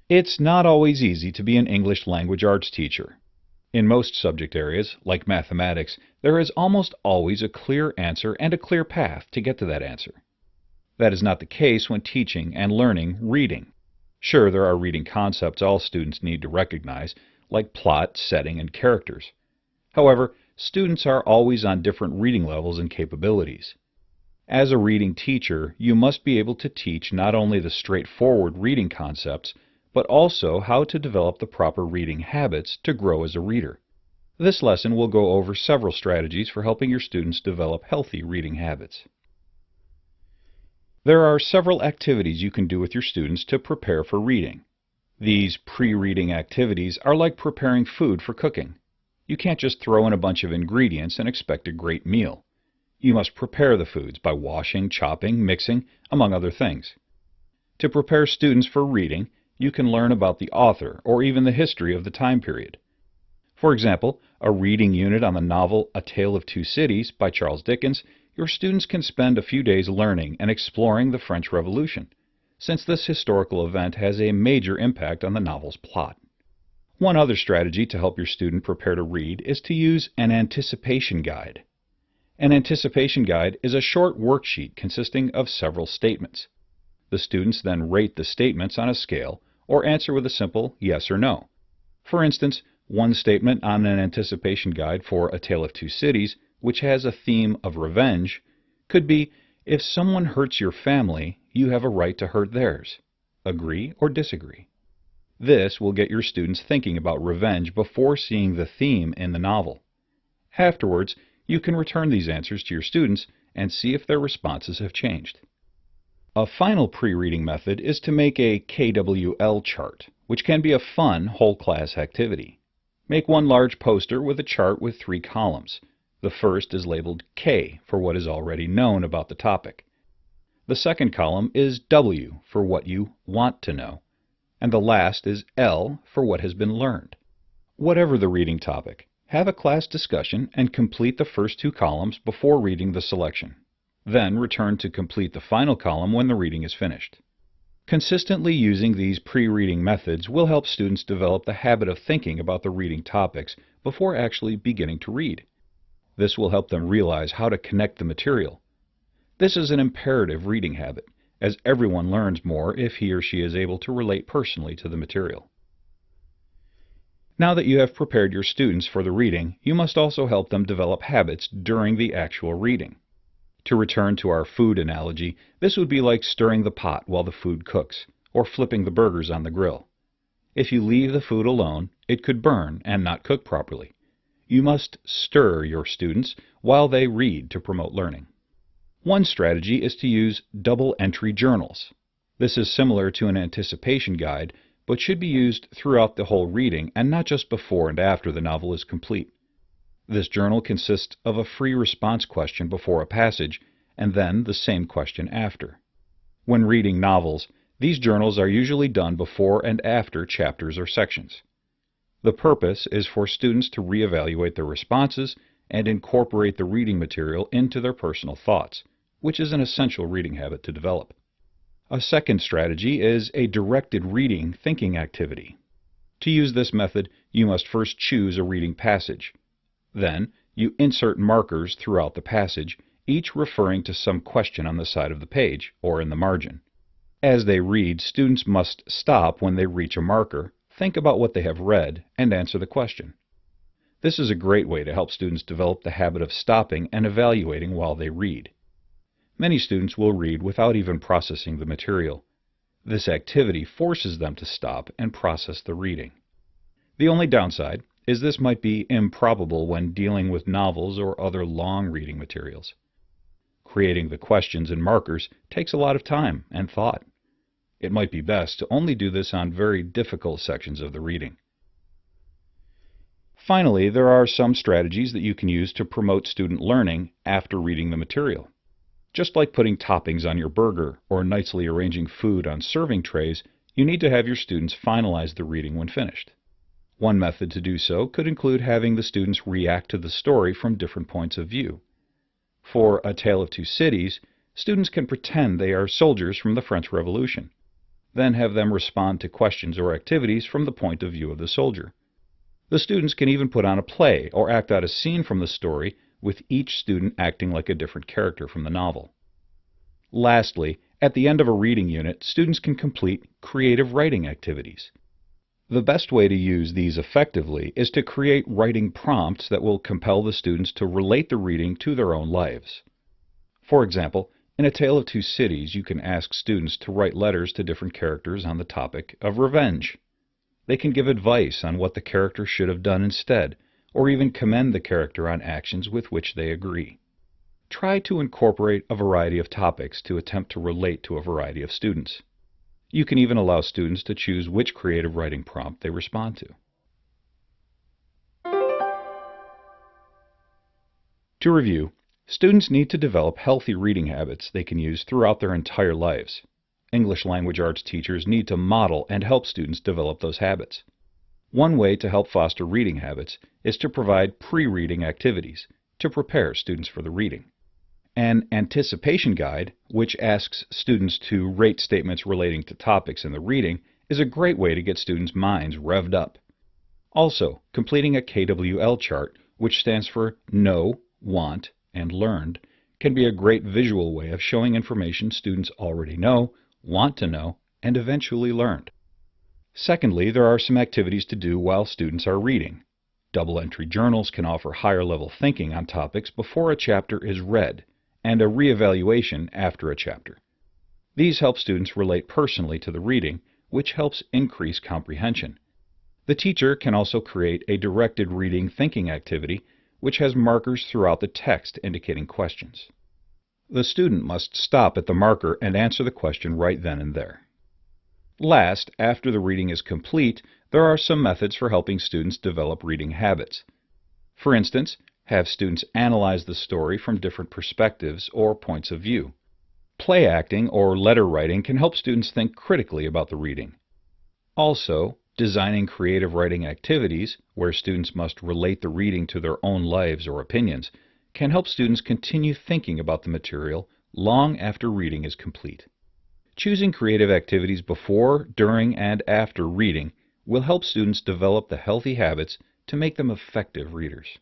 It's not always easy to be an English language arts teacher. In most subject areas, like mathematics, there is almost always a clear answer and a clear path to get to that answer. That is not the case when teaching and learning reading. Sure, there are reading concepts all students need to recognize, like plot, setting, and characters. However, students are always on different reading levels and capabilities. As a reading teacher, you must be able to teach not only the straightforward reading concepts, but also how to develop the proper reading habits to grow as a reader. This lesson will go over several strategies for helping your students develop healthy reading habits. There are several activities you can do with your students to prepare for reading. These pre-reading activities are like preparing food for cooking. You can't just throw in a bunch of ingredients and expect a great meal. You must prepare the foods by washing, chopping, mixing, among other things. To prepare students for reading, you can learn about the author or even the history of the time period. For example, a reading unit on the novel A Tale of Two Cities by Charles Dickens, your students can spend a few days learning and exploring the French Revolution, since this historical event has a major impact on the novel's plot. One other strategy to help your student prepare to read is to use an anticipation guide. An anticipation guide is a short worksheet consisting of several statements. The students then rate the statements on a scale or answer with a simple yes or no. For instance, one statement on an anticipation guide for A Tale of Two Cities, which has a theme of revenge, could be, if someone hurts your family, you have a right to hurt theirs. Agree or disagree? This will get your students thinking about revenge before seeing the theme in the novel. Afterwards, you can return these answers to your students and see if their responses have changed. A final pre-reading method is to make a KWL chart, which can be a fun whole class activity. Make one large poster with a chart with 3 columns. The first is labeled K for what is already known about the topic. The second column is W for what you want to know, and the last is L for what has been learned. Whatever the reading topic, have a class discussion and complete the first 2 columns before reading the selection. Then return to complete the final column when the reading is finished. Consistently using these pre-reading methods will help students develop the habit of thinking about the reading topics before actually beginning to read. This will help them realize how to connect the material. This is an imperative reading habit, as everyone learns more if he or she is able to relate personally to the material. Now that you have prepared your students for the reading, you must also help them develop habits during the actual reading. To return to our food analogy, this would be like stirring the pot while the food cooks, or flipping the burgers on the grill. If you leave the food alone, it could burn and not cook properly. You must stir your students while they read to promote learning. One strategy is to use double-entry journals. This is similar to an anticipation guide, but should be used throughout the whole reading and not just before and after the novel is complete. This journal consists of a free response question before a passage, and then the same question after. When reading novels, these journals are usually done before and after chapters or sections. The purpose is for students to reevaluate their responses and incorporate the reading material into their personal thoughts, which is an essential reading habit to develop. A second strategy is a directed reading thinking activity. To use this method, you must first choose a reading passage. Then, you insert markers throughout the passage, each referring to some question on the side of the page or in the margin. As they read, students must stop when they reach a marker, think about what they have read, and answer the question. This is a great way to help students develop the habit of stopping and evaluating while they read. Many students will read without even processing the material. This activity forces them to stop and process the reading. The only downside is this might be improbable when dealing with novels or other long reading materials. Creating the questions and markers takes a lot of time and thought. It might be best to only do this on very difficult sections of the reading. Finally, there are some strategies that you can use to promote student learning after reading the material. Just like putting toppings on your burger or nicely arranging food on serving trays, you need to have your students finalize the reading when finished. One method to do so could include having the students react to the story from different points of view. For A Tale of Two Cities, students can pretend they are soldiers from the French Revolution. then have them respond to questions or activities from the point of view of the soldier. The students can even put on a play or act out a scene from the story, with each student acting like a different character from the novel. Lastly, at the end of a reading unit, students can complete creative writing activities. The best way to use these effectively is to create writing prompts that will compel the students to relate the reading to their own lives. For example, in A Tale of Two Cities, you can ask students to write letters to different characters on the topic of revenge. They can give advice on what the character should have done instead, or even commend the character on actions with which they agree. Try to incorporate a variety of topics to attempt to relate to a variety of students. You can even allow students to choose which creative writing prompt they respond to. To review, students need to develop healthy reading habits they can use throughout their entire lives. English language arts teachers need to model and help students develop those habits. One way to help foster reading habits is to provide pre-reading activities to prepare students for the reading. An anticipation guide, which asks students to rate statements relating to topics in the reading, is a great way to get students' minds revved up. Also, completing a KWL chart, which stands for Know, Want, and Learned, can be a great visual way of showing information students already know, want to know, and eventually learned. Secondly, there are some activities to do while students are reading. Double-entry journals can offer higher-level thinking on topics before a chapter is read, and a reevaluation after a chapter. These help students relate personally to the reading, which helps increase comprehension. The teacher can also create a directed reading thinking activity, which has markers throughout the text indicating questions. The student must stop at the marker and answer the question right then and there. Last, after the reading is complete, there are some methods for helping students develop reading habits. For instance, have students analyze the story from different perspectives or points of view. Play acting or letter writing can help students think critically about the reading. Also, designing creative writing activities, where students must relate the reading to their own lives or opinions, can help students continue thinking about the material long after reading is complete. Choosing creative activities before, during, and after reading will help students develop the healthy habits to make them effective readers.